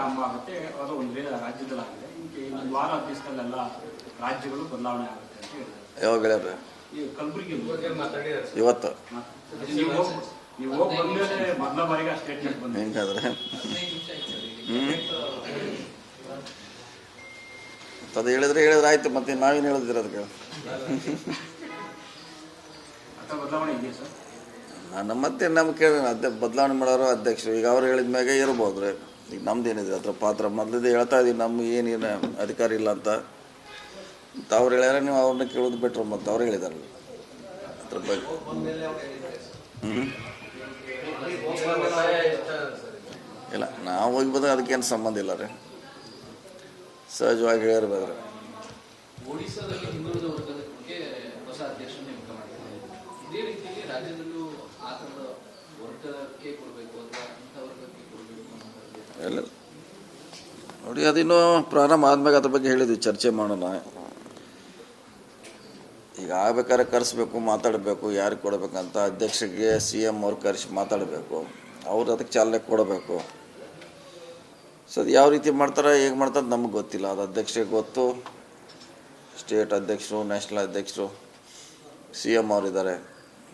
ಆರಂಭ ಆಗುತ್ತೆ, ಅದು ಒಂದು ರಾಜ್ಯದಲ್ಲಾಗಿದೆ. ಇನ್ನೊಂದು ವಾರ 10 ದಿವಸದಲ್ಲೆಲ್ಲ ರಾಜ್ಯಗಳು ಬದಲಾವಣೆ ಆಗುತ್ತೆ ಅಂತ ಹೇಳಿದ್ದಾರೆ. ಯಾವಾಗ ಹೇಳ್ಯಾರ? ಈ ಕಲಬುರಗಿ ಇವತ್ತು ನೀವು ಹೋಗಿ ಬಂದ್ಮೇಲೆ ಮೊದಲ ಬಾರಿಗೆ ಸ್ಟೇಟ್ಮೆಂಟ್ ಬಂದ ಹೆಂಗಾದ್ರೆ ಅದು ಹೇಳಿದ್ರೆ ಆಯ್ತು. ಮತ್ತೆ ನಾವೇನು ಹೇಳಿದಿರ ಅದಕ್ಕೆ? ಬದಲಾವಣೆ ಇದೆಯಾ ಸರ್? ನಾನು ಮತ್ತೆ ನಮ್ಗೆ ಕೇಳಿ ಬದಲಾವಣೆ ಮಾಡೋರು ಅಧ್ಯಕ್ಷರು. ಈಗ ಅವ್ರು ಹೇಳಿದ ಮ್ಯಾಗೆ ಇರ್ಬೋದು ರೀ. ಈಗ ನಮ್ದು ಏನಿದೆ ಅದ್ರ ಪಾತ್ರ ಮೊದಲಿದೆ ಹೇಳ್ತಾ ಇದೀವಿ. ನಮ್ಗೆ ಏನೇನು ಅಧಿಕಾರ ಇಲ್ಲ ಅಂತ ಅವ್ರು ಹೇಳ್ಯಾರ. ನೀವು ಅವ್ರನ್ನ ಕೇಳೋದು ಬಿಟ್ರು ಮತ್ತು ಅವ್ರು ಹೇಳಿದಾರಲ್ಲ ಅದ್ರ ಬಗ್ಗೆ. ಇಲ್ಲ, ನಾವು ಹೋಗಿ ಬಂದಾಗ ಅದಕ್ಕೇನು ಸಂಬಂಧ ಇಲ್ಲ ರೀ. ಸಹಜವಾಗಿ ಹೇಳಿರ್ಬೇಕ್ರಿ. ಒಡಿಶಾದಲ್ಲಿ ಹಿಂದುಳಿದ ವರ್ಗದ ಬಗ್ಗೆ ಹೊಸ ಅಧ್ಯಕ್ಷರನ್ನು ನೇಮಕ ಮಾಡಿದ್ದಾರೆ. ಇದೇ ರೀತಿಯಲ್ಲಿ ರಾಜ್ಯದಲ್ಲೂ ಆ ಥರದ ವರ್ಗಕ್ಕೆ ಕೊಡಬೇಕು ಅಥವಾ ಇಂಥ ವರ್ಗಕ್ಕೆ ಕೊಡಬೇಕು ಇಲ್ಲ ನೋಡಿ, ಅದಿನ್ನೂ ಪ್ರಾರಂಭ ಆದ್ಮೇಲೆ ಅದ್ರ ಬಗ್ಗೆ ಹೇಳಿದ್ವಿ, ಚರ್ಚೆ ಮಾಡೋಣ. ಈಗ ಆಗ್ಬೇಕಾದ್ರೆ ಕರೆಸ್ಬೇಕು, ಮಾತಾಡಬೇಕು, ಯಾರಿಗೆ ಕೊಡಬೇಕಂತ ಅಧ್ಯಕ್ಷರಿಗೆ CM ಅವ್ರು ಕರೆಸಿ ಮಾತಾಡಬೇಕು. ಅವ್ರು ಅದಕ್ಕೆ ಚಾಲನೆ ಕೊಡಬೇಕು. ಸೊ ಅದು ಯಾವ ರೀತಿ ಮಾಡ್ತಾರೆ, ಹೇಗೆ ಮಾಡ್ತಾರೆ ನಮಗೆ ಗೊತ್ತಿಲ್ಲ. ಅದು ಅಧ್ಯಕ್ಷರಿಗೆ ಗೊತ್ತು. ಸ್ಟೇಟ್ ಅಧ್ಯಕ್ಷರು, ನ್ಯಾಷನಲ್ ಅಧ್ಯಕ್ಷರು, CM ಅವರಿದ್ದಾರೆ.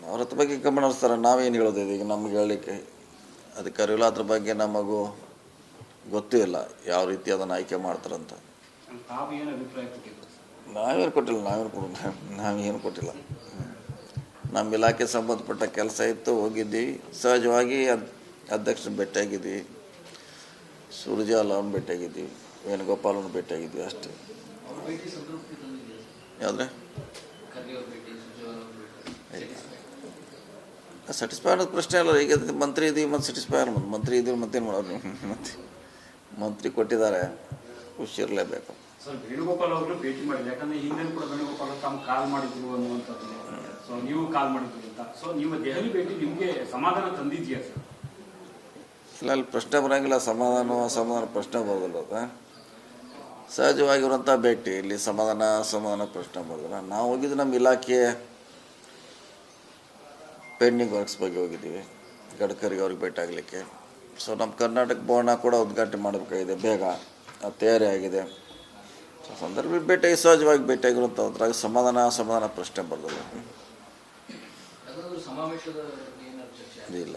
ಅವ್ರ ಹತ್ರ ಬಗ್ಗೆ ಗಮನ ಹರಿಸ್ತಾರೆ. ನಾವೇನು ಹೇಳೋದಿದೆ ಈಗ? ನಮ್ಗೆ ಹೇಳಲಿಕ್ಕೆ ಅಧಿಕಾರ ಇಲ್ಲ. ಅದ್ರ ಬಗ್ಗೆ ನಮಗೂ ಗೊತ್ತೂ ಇಲ್ಲ ಯಾವ ರೀತಿ ಅದನ್ನು ಆಯ್ಕೆ ಮಾಡ್ತಾರಂತ. ನಾವೇನು ಕೊಟ್ಟಿಲ್ಲ. ನಾವೇನು ಕೊಟ್ಟಿಲ್ಲ. ನಮ್ಮ ಇಲಾಖೆ ಸಂಬಂಧಪಟ್ಟ ಕೆಲಸ ಇತ್ತು, ಹೋಗಿದ್ದೀವಿ. ಸಹಜವಾಗಿ ಅಧ್ಯಕ್ಷರನ್ನ ಭೇಟಿಯಾಗಿದ್ವಿ, ಸುರ್ಜಾಲ್ ಅವ್ರನ್ನ ಭೇಟಿಯಾಗಿದ್ವಿ, ವೇಣುಗೋಪಾಲನ್ನು ಭೇಟಿಯಾಗಿದ್ವಿ ಅಷ್ಟೇ. ಯಾವುದ್ರೆ ಸ್ಯಾಟಿಸ್ಫೈ ಅನ್ನೋದು ಪ್ರಶ್ನೆ ಅಲ್ಲ. ಈಗ ಮಂತ್ರಿ ಇದೀವಿ ಮತ್ತು ಸ್ಯಾಟಿಸ್ಫೈ ಅನ್ನೋದು. ಮಂತ್ರಿ ಇದೀವಿ ಮತ್ತೇನು ಮಾಡೋದು ನೀವು? ಮಂತ್ರಿ ಕೊಟ್ಟಿದ್ದಾರೆ, ಖುಷಿ ಇರಲೇಬೇಕು. ಸರ್, ವೇಣುಗೋಪಾಲ್ ಅವರು ಭೇಟಿ ಮಾಡಿದ್ರು. ಯಾಕಂದ್ರೆ ಹಿಂದೆ ಕೂಡ ವೇಣುಗೋಪಾಲ್ ಅವರು ತಾವು ಕಾಲ್ ಮಾಡಿದ್ರು ಅನ್ನುವಂಥದ್ದು. ಸೊ ನೀವು ಕಾಲ್ ಮಾಡಿದ್ರಿ ಅಂತ. ಸೊ ನಿಮ್ಮ ದೆಹಲಿ ಭೇಟಿ ನಿಮಗೆ ಸಮಾಧಾನ ತಂದಿದೆಯಾ ಸರ್? ಇಲ್ಲ, ಅಲ್ಲಿ ಪ್ರಶ್ನೆ ಬರೋಂಗಿಲ್ಲ. ಅಸಮಾಧಾನ ಪ್ರಶ್ನೆ ಬರೋದಿಲ್ಲ. ಅದು ಸಹಜವಾಗಿರುವಂಥ ಭೇಟಿ. ಇಲ್ಲಿ ಸಮಾಧಾನ ಪ್ರಶ್ನೆ ಬರೋದಿಲ್ಲ. ನಾವು ಹೋಗಿದ್ದು ನಮ್ಮ ಇಲಾಖೆ ಪೆಂಡಿಂಗ್ ವರ್ಕ್ಸ್ ಬಗ್ಗೆ ಹೋಗಿದ್ದೀವಿ. ಗಡ್ಕರಿ ಅವ್ರಿಗೆ ಭೇಟಿ ಆಗಲಿಕ್ಕೆ. ಸೊ ನಮ್ಮ ಕರ್ನಾಟಕ ಭವನ ಕೂಡ ಉದ್ಘಾಟನೆ ಮಾಡಬೇಕಾಗಿದೆ ಬೇಗ. ಅದು ತಯಾರಿ ಆಗಿದೆ. ಸೊ ಸಂದರ್ಭ ಭೇಟಿಯಾಗಿ ಸಹಜವಾಗಿ ಭೇಟಿಯಾಗಿರುವಂಥ ಅದ್ರಾಗ ಸಮಾಧಾನ ಪ್ರಶ್ನೆ ಬರೋದಿಲ್ಲ. ಇಲ್ಲ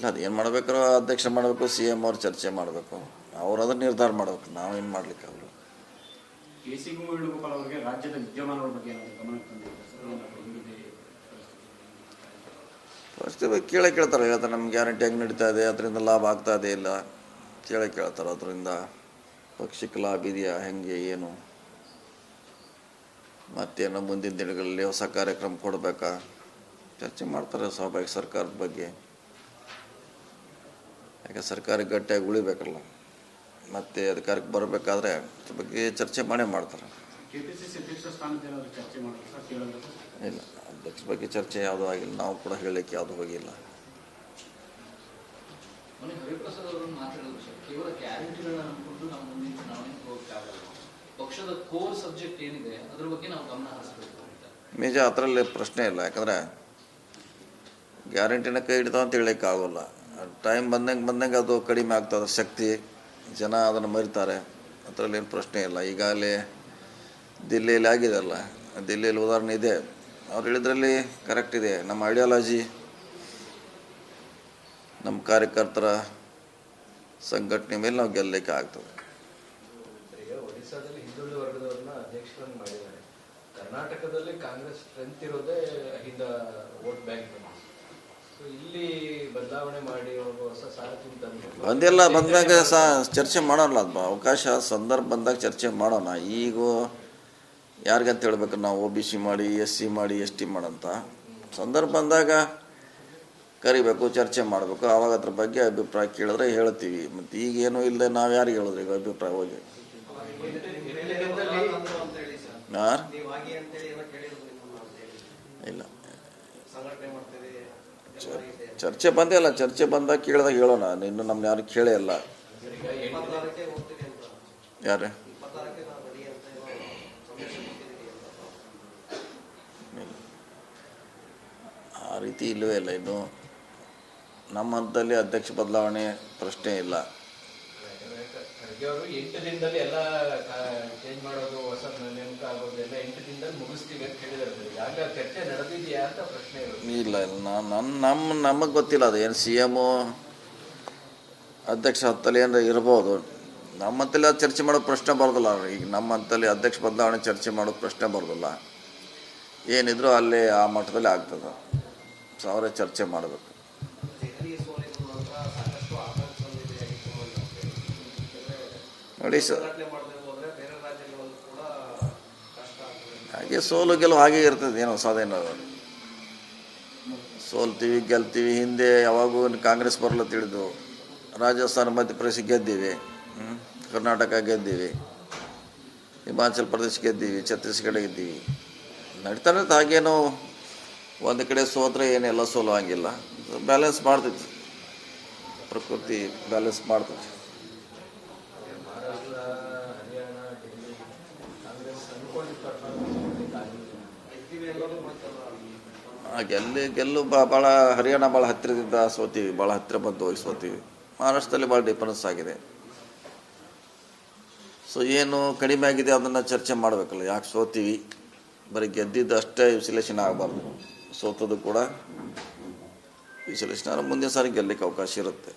ಅದೇನು ಮಾಡಬೇಕಾರೋ ಅಧ್ಯಕ್ಷ ಮಾಡಬೇಕು, CM ಅವ್ರು ಚರ್ಚೆ ಮಾಡಬೇಕು. ಅವ್ರು ಅದನ್ನು ನಿರ್ಧಾರ ಮಾಡಬೇಕು. ನಾವೇನು ಮಾಡ್ಲಿಕ್ಕೆ ಆಗಲ್ಲ. ವೇಣುಗೋಪಾಲ್ ಅವರಿಗೆ ರಾಜ್ಯದ ವಿದ್ಯಮಾನಗಳ ಬಗ್ಗೆ ಪರಿಸ್ಥಿತಿ ಕೇಳ್ತಾರೆ. ಹೇಳ್ತಾರೆ ನಮ್ಮ ಗ್ಯಾರಂಟಿ ಹೆಂಗೆ ನಡೀತಾ ಇದೆ, ಅದರಿಂದ ಲಾಭ ಆಗ್ತಾ ಇದೆ ಇಲ್ಲ ಕೇಳ್ತಾರೆ. ಅದರಿಂದ ಪಕ್ಷಕ್ಕೆ ಲಾಭ ಇದೆಯಾ, ಹೆಂಗೆ ಏನು, ಮತ್ತೇನು ಮುಂದಿನ ದಿನಗಳಲ್ಲಿ ಹೊಸ ಕಾರ್ಯಕ್ರಮ ಕೊಡಬೇಕಾ ಚರ್ಚೆ ಮಾಡ್ತಾರೆ. ಸ್ವಾಭಾವಿಕ ಸರ್ಕಾರದ ಬಗ್ಗೆ. ಯಾಕೆ ಸರ್ಕಾರ ಗಟ್ಟಿಯಾಗಿ ಉಳಿಬೇಕಲ್ಲ. ಮತ್ತೆ ಅಧಿಕಾರಕ್ಕೆ ಬರಬೇಕಾದ್ರೆ ಅದ್ರ ಬಗ್ಗೆ ಚರ್ಚೆ ಮಾಡ್ತಾರೆ. ಇಲ್ಲ, ಅಧ್ಯಕ್ಷ ಬಗ್ಗೆ ಚರ್ಚೆ ಯಾವುದೂ ಆಗಿಲ್ಲ. ನಾವು ಕೂಡ ಹೇಳಲಿಕ್ಕೆ ಯಾವುದೂ ಹೋಗಿಲ್ಲ. ನಿಜ, ಅದರಲ್ಲಿ ಪ್ರಶ್ನೆ ಇಲ್ಲ. ಯಾಕಂದರೆ ಗ್ಯಾರಂಟಿನ ಕೈ ಹಿಡಿತಾವ ಅಂತ ಹೇಳಲಿಕ್ಕೆ ಆಗೋಲ್ಲ. ಟೈಮ್ ಬಂದಂಗೆ ಅದು ಕಡಿಮೆ ಆಗ್ತದೆ ಶಕ್ತಿ. ಜನ ಅದನ್ನು ಮರಿತಾರೆ. ಅದರಲ್ಲಿ ಏನು ಪ್ರಶ್ನೆ ಇಲ್ಲ. ಈಗಾಗಲೇ ದಿಲ್ಲಿಯಲ್ಲಿ ಆಗಿದೆಲ್ಲ. ದಿಲ್ಲಿಯಲ್ಲಿ ಉದಾಹರಣೆ ಇದೆ. ಅವ್ರು ಹೇಳಿದ್ರಲ್ಲಿ ಕರೆಕ್ಟ್ ಇದೆ. ನಮ್ಮ ಐಡಿಯಾಲಜಿ, ನಮ್ಮ ಕಾರ್ಯಕರ್ತರ ಸಂಘಟನೆ ಮೇಲೆ ನಾವು ಗೆಲ್ಲಲಿಕ್ಕೆ ಆಗ್ತದೆ. ಒಡಿಶಾದಲ್ಲಿ ಹಿಂದುಳಿದ ವರ್ಗದವ್ರನ್ನ ಅಧ್ಯಕ್ಷರನ್ನು ಮಾಡಿದ್ದಾರೆ. ಕರ್ನಾಟಕದಲ್ಲಿ ಕಾಂಗ್ರೆಸ್ ಸ್ಟ್ರೆಂತ್ ಇರೋದೇ ಹಿಂದ ವೋಟ್ ಬ್ಯಾಂಕ್. ಇಲ್ಲಿ ಬದಲಾವಣೆ ಮಾಡಿ ಹೊಸ ಸಾರಥಿ ಬಂದಾಗ ಚರ್ಚೆ ಮಾಡೋಣ. ಅದು ಅವಕಾಶ ಸಂದರ್ಭ ಬಂದಾಗ ಚರ್ಚೆ ಮಾಡೋಣ. ಈಗ ಯಾರಿಗಂತ ಹೇಳ್ಬೇಕು? ನಾವು OBC ಮಾಡಿ, SC ಮಾಡಿ, ST ಮಾಡಂತ ಸಂದರ್ಭ ಬಂದಾಗ ಕರಿಬೇಕು, ಚರ್ಚೆ ಮಾಡಬೇಕು. ಆವಾಗ ಅದ್ರ ಬಗ್ಗೆ ಅಭಿಪ್ರಾಯ ಕೇಳಿದ್ರೆ ಹೇಳ್ತೀವಿ. ಮತ್ತು ಈಗೇನು ಇಲ್ಲದೆ ನಾವು ಯಾರಿಗೆ ಹೇಳಿದ್ರಿ ಈಗ ಅಭಿಪ್ರಾಯ ಹೋಗಿ? ಇಲ್ಲ, ಚರ್ಚೆ ಬಂದೇ ಇಲ್ಲ. ಚರ್ಚೆ ಬಂದಾಗ ಕೇಳಿದಾಗ ಹೇಳೋಣ. ಇನ್ನು ನಮ್ಗೆ ಯಾರು ಕೇಳೇ ಇಲ್ಲ. ಯಾರು ಆ ರೀತಿ ಇಲ್ಲವೇ ಇಲ್ಲ. ಇನ್ನು ನಮ್ಮ ಹಂತದಲ್ಲಿ ಅಧ್ಯಕ್ಷ ಬದಲಾವಣೆ ಪ್ರಶ್ನೆ ಇಲ್ಲ. ಯಾಕಂದ್ರೆ ಖರ್ಗೆ ಅವರು 8 ದಿನದಲ್ಲಿ ಎಲ್ಲ ಚೇಂಜ್ ಮಾಡೋದು, ಹೊಸ ನೇಮಕ ಆಗೋದು ಎಲ್ಲ 8 ದಿನದಲ್ಲಿ ಮುಗಿಸ್ತೀವಿ ಅಂತ ಹೇಳಿದಾರೆ. ಆಗ ಚರ್ಚೆ ನಡೆದಿದೆಯಾ ಅಂತ ಪ್ರಶ್ನೆ ಇರೋದು. ಇಲ್ಲ ನಮಗೆ ಗೊತ್ತಿಲ್ಲ ಅದು ಏನು ಸಿ ಎಮ್ಮು ಅಧ್ಯಕ್ಷ ಹತ್ತಲ್ಲಿ ಏನಾರ ಇರ್ಬೋದು. ನಮ್ಮ ಹತ್ತಲ್ಲಿ ಅದು ಚರ್ಚೆ ಮಾಡೋ ಪ್ರಶ್ನೆ ಬರೋದಿಲ್ಲ. ಈಗ ನಮ್ಮ ಹಂತಲ್ಲಿ ಅಧ್ಯಕ್ಷ ಬದಲಾವಣೆ ಚರ್ಚೆ ಮಾಡೋ ಪ್ರಶ್ನೆ ಬರೋದಿಲ್ಲ. ಏನಿದ್ರು ಅಲ್ಲಿ ಆ ಮಟ್ಟದಲ್ಲಿ ಆಗ್ತದೆ. ಸೊ ಅವರೇ ಚರ್ಚೆ ಮಾಡಬೇಕು. ನೋಡಿ ಸರ್, ಹಾಗೆ ಸೋಲು ಗೆಲುವು ಹಾಗೆ ಇರ್ತದೆ. ಏನೋ ಹೊಸದೇನೋ ಸೋಲ್ತೀವಿ ಗೆಲ್ತೀವಿ. ಹಿಂದೆ ಯಾವಾಗೂ ಕಾಂಗ್ರೆಸ್ ಬರಲ್ಲ ತಿಳಿದು ರಾಜಸ್ಥಾನ ಮಧ್ಯಪ್ರದೇಶ ಗೆದ್ದೀವಿ, ಕರ್ನಾಟಕ ಗೆದ್ದೀವಿ, ಹಿಮಾಚಲ ಪ್ರದೇಶ ಗೆದ್ದೀವಿ, ಛತ್ತೀಸ್ಗಢ ಗೆದ್ದೀವಿ. ನಡೀತಾನೆ ಹಾಗೇನೋ ಒಂದು ಕಡೆ ಸೋತ್ರೆ ಏನೆಲ್ಲ ಸೋಲು ಹಂಗಿಲ್ಲ. ಬ್ಯಾಲೆನ್ಸ್ ಮಾಡ್ತೈತಿ, ಪ್ರಕೃತಿ ಬ್ಯಾಲೆನ್ಸ್ ಮಾಡ್ತೈತಿ. ಮಹಾರಾಷ್ಟ್ರ, ಹರಿಯಾಣ, ಡೆಲ್ಲಿ ಕಾಂಗ್ರೆಸ್ ಗೆಲ್ಲು ಭಾಳ ಹರಿಯಾಣ ಭಾಳ ಹತ್ತಿರದಿಂದ ಸೋತೀವಿ, ಭಾಳ ಹತ್ತಿರ ಬಂದು ಹೋಗಿ ಸೋತೀವಿ. ಮಹಾರಾಷ್ಟ್ರದಲ್ಲಿ ಭಾಳ ಡಿಫರೆನ್ಸ್ ಆಗಿದೆ. ಸೊ ಏನು ಕಡಿಮೆ ಆಗಿದೆ ಅದನ್ನು ಚರ್ಚೆ ಮಾಡಬೇಕಲ್ಲ. ಯಾಕೆ ಸೋತೀವಿ, ಬರೀ ಗೆದ್ದಿದ್ದು ಅಷ್ಟೇ ವಿಶ್ಲೇಷಣೆ ಆಗಬಾರ್ದು. ಸೋತದ್ದು ಕೂಡ ವಿಶ್ಲೇಷಣೆ ಮುಂದಿನ ಸಾರಿ ಗೆಲ್ಲಕ್ಕೆ ಅವಕಾಶ ಇರುತ್ತೆ.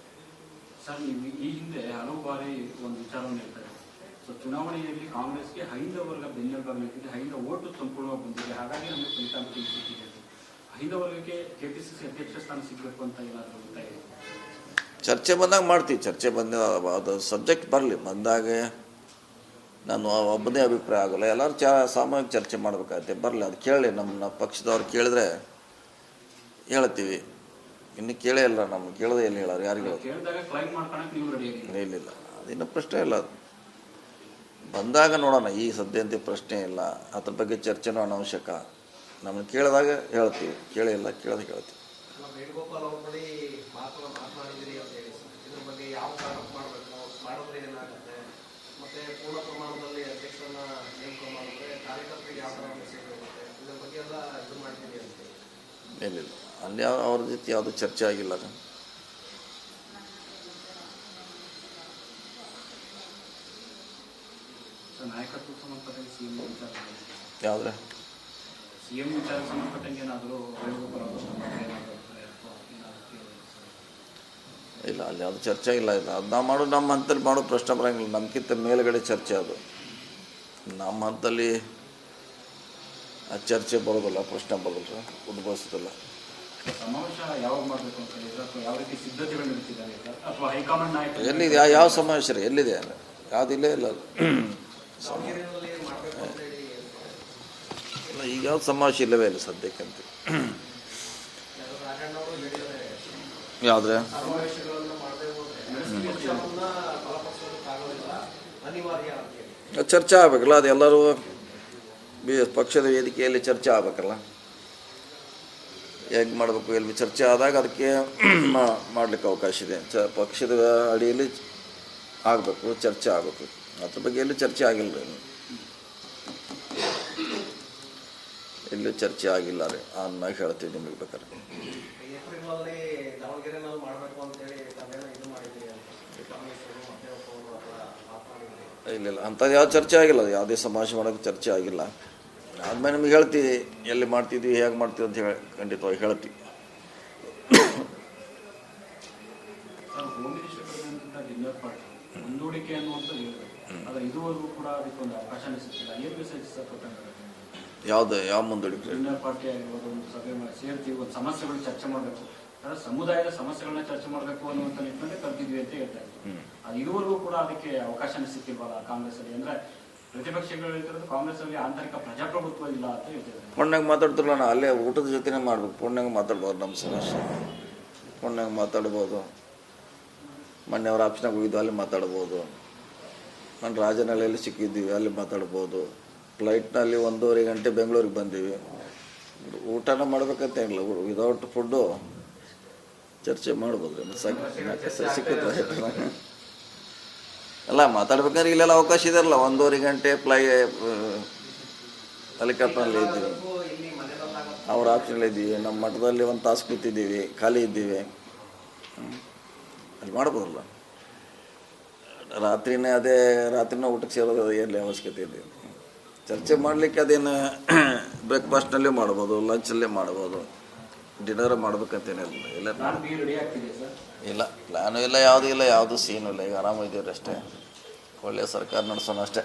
ಸರ್, ನೀವು ಈ ಹಿಂದೆ ಹಲವು ಬಾರಿ ಒಂದು ವಿಚಾರವನ್ನು ಹೇಳ್ತಾರೆ. ಸೊ ಚುನಾವಣೆಯಲ್ಲಿ ಕಾಂಗ್ರೆಸ್ಗೆ ಹೈಂದವ ವರ್ಗ ಬೆನ್ನೆಲುಬಾಗಿ ನಿಂತಿದೆ, ಹೈಂದವ ಓಟು ಸಂಪೂರ್ಣವಾಗಿ ಬಂದಿದೆ, ಹಾಗಾಗಿ ನಮಗೆ ಫಲಿತಾಂಶ ಸಿಕ್ಕಿದೆ. ಹೈಂದವ ವರ್ಗಕ್ಕೆ ಕೆಪಿಸಿಸಿ ಅಧ್ಯಕ್ಷ ಸ್ಥಾನ ಸಿಗಬೇಕು ಅಂತ ಏನಾದರೂ ಗೊತ್ತಾಗಿದೆ? ಚರ್ಚೆ ಬಂದಾಗ ಮಾಡ್ತೀವಿ. ಚರ್ಚೆ ಅದು ಸಬ್ಜೆಕ್ಟ್ ಬರಲಿ, ಬಂದಾಗ ನಾನು ಒಬ್ಬನೇ ಅಭಿಪ್ರಾಯ ಆಗೋಲ್ಲ. ಎಲ್ಲರೂ ಸಾಮೂಹಿಕ ಚರ್ಚೆ ಮಾಡಬೇಕಾಗತ್ತೆ. ಬರಲಿ, ಅದು ಕೇಳಿ, ನಮ್ಮ ಪಕ್ಷದವ್ರು ಕೇಳಿದ್ರೆ ಹೇಳ್ತೀವಿ. ಇನ್ನು ಕೇಳೇ ಇಲ್ಲ, ನಮ್ಗೆ ಕೇಳೋದೇ ಎಲ್ಲಿ ಹೇಳೋರು, ಯಾರಿಗೆ ಇಲ್ಲ. ಅದಿನ್ನೂ ಪ್ರಶ್ನೆ ಇಲ್ಲ. ಅದು ಬಂದಾಗ ನೋಡೋಣ. ಈ ಸದ್ಯಂತೆ ಪ್ರಶ್ನೆ ಇಲ್ಲ. ಅದ್ರ ಬಗ್ಗೆ ಚರ್ಚೆನೂ ಅನವಶ್ಯಕ. ನಮ್ಮನ್ನು ಕೇಳಿದಾಗ ಹೇಳ್ತೀವಿ, ಕೇಳಿಲ್ಲ ಕೇಳಿದಾಗ ಹೇಳ್ತೀವಿ. ವೇಣುಗೋಪಾಲ್ ಅವ್ರ ಬಳಿ ಮಾತನಾಡಿದಿರಿ ಅಂತ ಹೇಳಿ ಇದ್ರ ಬಗ್ಗೆ ಯಾವ ಕಾರಣಕ್ಕೆ ಮಾಡಬೇಕು, ಮಾಡಿದ್ರೆ ಏನಾಗುತ್ತೆ, ಮತ್ತೆ ಪೂರ್ಣ ಪ್ರಮಾಣದಲ್ಲಿ ಅಧ್ಯಕ್ಷರನ್ನ ನೇಮಕ ಮಾಡಿದ್ರೆ ಕಾರ್ಯಕರ್ತರಿಗೆ ಯಾವ ಥರ ಮೆಸೇಜ್ ಹೋಗುತ್ತೆ, ಇದ್ರ ಬಗ್ಗೆ ಎಲ್ಲ ಇದು ಮಾಡ್ತೀವಿ ಅಂತ ಏನಿಲ್ಲ, ಅಲ್ಲಿ ಅವ್ರ ಜೊತೆ ಯಾವುದು ಚರ್ಚೆ ಆಗಿಲ್ಲ. ನಾಯಕತ್ವ ಸಂಬಂಧಪಟ್ಟಂಗೆ ಸಿಎಂ ವಿಚಾರ ಯಾವುದ್ರೆ ಸಿಎಂ ವಿಚಾರ ಸಂಬಂಧಪಟ್ಟಂಗೆ ಏನಾದರೂ ಇಲ್ಲ, ಅಲ್ಲಿ ಯಾವುದು ಚರ್ಚೆ ಇಲ್ಲ. ಅದು ನಾವು ಮಾಡೋ ನಮ್ಮ ಹಂತದಲ್ಲಿ ಮಾಡೋ ಪ್ರಶ್ನೆ ಬರೋಂಗಿಲ್ಲ. ನಮ್ಗಿಂತ ಮೇಲುಗಡೆ ಚರ್ಚೆ. ಅದು ನಮ್ಮ ಹಂತಲ್ಲಿ ಆ ಚರ್ಚೆ ಬರೋದಿಲ್ಲ, ಪ್ರಶ್ನೆ ಬರೋದಿಲ್ಲ, ಉದ್ಭವಿಸೋದಿಲ್ಲ. ಸಮಾವೇಶ ಯಾವಾಗ ಮಾಡಬೇಕು ಅಂತ ಹೇಳಿದ್ರೆ ಅಥವಾ ಯಾವ ರೀತಿ ಸಿದ್ಧತೆಗಳು ನಡೀತಿದ್ದಾರೆ ಅಥವಾ ಹೈಕಮಾಂಡ್ ನಾಯಕರು ಎಲ್ಲಿದೆ, ಯಾವ ಸಮಾವೇಶ ರೀ, ಎಲ್ಲಿದೆ? ಯಾವುದಿಲ್ಲೇ ಇಲ್ಲ. ಅದು ಇಲ್ಲ, ಈಗ ಯಾವ್ದು ಸಮಾವೇಶ ಇಲ್ಲವೇ ಇಲ್ಲ ಸದ್ಯಕ್ಕಂತ. ಯಾವುದ್ರೆ ಚರ್ಚೆ ಆಗ್ಬೇಕಲ್ಲ. ಅದು ಎಲ್ಲರೂ ಪಕ್ಷದ ವೇದಿಕೆಯಲ್ಲಿ ಚರ್ಚೆ ಆಗ್ಬೇಕಲ್ಲ. ಹೇಗೆ ಮಾಡಬೇಕು, ಎಲ್ಲಿ ಚರ್ಚೆ ಆದಾಗ ಅದಕ್ಕೆ ಮಾಡಲಿಕ್ಕೆ ಅವಕಾಶ ಇದೆ. ಪಕ್ಷದ ಅಡಿಯಲ್ಲಿ ಆಗಬೇಕು, ಚರ್ಚೆ ಆಗಬೇಕು. ಅದ್ರ ಬಗ್ಗೆ ಎಲ್ಲೂ ಚರ್ಚೆ ಆಗಿಲ್ಲ ರೀ, ಎಲ್ಲೂ ಚರ್ಚೆ ಆಗಿಲ್ಲ ರೀ. ಅನ್ನಾಗಿ ಹೇಳ್ತೀವಿ ನಿಮಗೆ ಬೇಕಾದ್ರೆ. ಇಲ್ಲ, ಅಂಥದ್ದು ಯಾವ ಚರ್ಚೆ ಆಗಿಲ್ಲ. ಅದು ಯಾವುದೇ ಸಮಾವೇಶ ಮಾಡೋಕ್ಕೆ ಚರ್ಚೆ ಆಗಿಲ್ಲ. ಆದ್ಮೇಲೆ ನಿಮ್ಗೆ ಹೇಳ್ತೀವಿ, ಎಲ್ಲಿ ಮಾಡ್ತಿದ್ವಿ, ಹೇಗೆ ಮಾಡ್ತೀವಿ ಅಂತ ಹೇಳಿ ಖಂಡಿತವಾಗಿ ಹೇಳ್ತೀವಿ. ಡಿನ್ನರ್ ಪಾರ್ಟಿ ಮುಂದೂಡಿಕೆ ಅನ್ನುವಂಥದ್ದು ಆದರೆ ಇದುವರೆಗೂ ಕೂಡ ಅದಕ್ಕೊಂದು ಅವಕಾಶನೇ ಸಿಕ್ಕಿಲ್ಲ. ಏನು ಮೆಸೇಜ್ ಸರ್ ಕೊಟ್ಟಂಗೆ? ಯಾವ ಮುಂದೂಡಿಕೆ? ಡಿನ್ನರ್ ಪಾರ್ಟಿ ಆಗಿರ್ಬೋದು, ಒಂದು ಸಭೆ ಸೇರ್ತೀವಿ, ಒಂದು ಸಮಸ್ಯೆಗಳು ಚರ್ಚೆ ಮಾಡಬೇಕು, ಸಮುದಾಯದ ಸಮಸ್ಯೆಗಳನ್ನ ಚರ್ಚೆ ಮಾಡಬೇಕು ಅನ್ನುವಂಥ ನಿಟ್ಟಿನಲ್ಲಿ ಕಲ್ತಿದ್ವಿ ಅಂತ ಹೇಳ್ತಾ ಇದ್ರು. ಅದು ಇದುವರೆಗೂ ಕೂಡ ಅದಕ್ಕೆ ಅವಕಾಶನೇ ಸಿಕ್ಕಿಲ್ವಲ್ಲ ಕಾಂಗ್ರೆಸ್ ಅಲ್ಲಿ? ಅಂದ್ರೆ ಪ್ರತಿಪಕ್ಷಗಳು ಹೇಳ್ತಿರೋದು ಕಾಂಗ್ರೆಸ್ ಅಲ್ಲಿ ಆಂತರಿಕ ಪ್ರಜಾಪ್ರಭುತ್ವ ಇಲ್ಲ ಅಂತ ಹೇಳ್ತಿದ್ದಾರೆ. ಫೋನ್ನಾಗ ಮಾತಾಡ್ತಿರಲ್ಲ, ನಾವು ಅಲ್ಲೇ ಊಟದ ಜೊತೆನೇ ಮಾಡ್ಬೇಕು. ಫೋನ್ನಾಗ ಮಾತಾಡ್ಬೋದು, ನಮ್ಮ ಸಮಸ್ಯೆ ಫೋನ್ನಾಗ ಮಾತಾಡ್ಬೋದು. ಮೊನ್ನೆ ಅವ್ರ ಆಫೀಸ್ನಾಗ ಹೋಗಿದ್ದು, ಅಲ್ಲಿ ಮಾತಾಡ್ಬೋದು. ನಾನು ರಾಜನಹಳ್ಳಿಯಲ್ಲಿ ಸಿಕ್ಕಿದ್ದೀವಿ, ಅಲ್ಲಿ ಮಾತಾಡ್ಬೋದು. ಫ್ಲೈಟ್ನಲ್ಲಿ 1.5 ಗಂಟೆ ಬೆಂಗಳೂರಿಗೆ ಬಂದೀವಿ. ಊಟನ ಮಾಡ್ಬೇಕಂತ ಏನಿಲ್ಲ, ವಿದೌಟ್ ಫುಡ್ಡು ಚರ್ಚೆ ಮಾಡ್ಬೋದು. ಸಿಕ್ಕುತ್ತೆ ಅಲ್ಲ, ಮಾತಾಡ್ಬೇಕಾದ್ರೆ ಇಲ್ಲೆಲ್ಲ ಅವಕಾಶ ಇದೆಯಲ್ಲ. 1.5 ಗಂಟೆ ಹೆಲಿಕಾಪ್ಟರ್ನಲ್ಲಿ ಇದ್ದೀವಿ, ಅವ್ರ ಆಫೀಸ್ನಲ್ಲಿ ಇದ್ದೀವಿ, ನಮ್ಮ ಮಠದಲ್ಲಿ 1 ತಾಸು ಕೂತಿದ್ದೀವಿ, ಖಾಲಿ ಇದ್ದೀವಿ. ಅಲ್ಲಿ ಮಾಡ್ಬೋದಲ್ಲ. ರಾತ್ರಿನೇ ಊಟಕ್ಕೆ ಸೇರೋದು ಎಲ್ಲಿ ಅವಶ್ಯಕತೆ ಇದೆ? ಚರ್ಚೆ ಮಾಡಲಿಕ್ಕೆ ಅದೇನು ಬ್ರೇಕ್ಫಾಸ್ಟ್ನಲ್ಲೇ ಮಾಡ್ಬೋದು, ಲಂಚಲ್ಲೇ ಮಾಡ್ಬೋದು, ಡಿನ್ನರ್ ಮಾಡ್ಬೇಕಂತೇನಿಲ್ಲ. ಇಲ್ಲ ರೆಡಿ ಆಗ್ತಿದೆ ಸರ್? ಇಲ್ಲ, ಪ್ಲ್ಯಾನು ಇಲ್ಲ, ಯಾವುದೂ ಇಲ್ಲ, ಯಾವುದೂ ಸೀನು ಇಲ್ಲ. ಈಗ ಆರಾಮಿದ್ದೀವ್ರಿ ಅಷ್ಟೇ. ಒಳ್ಳೆಯ ಸರ್ಕಾರ ನಡೆಸೋಣ ಅಷ್ಟೇ.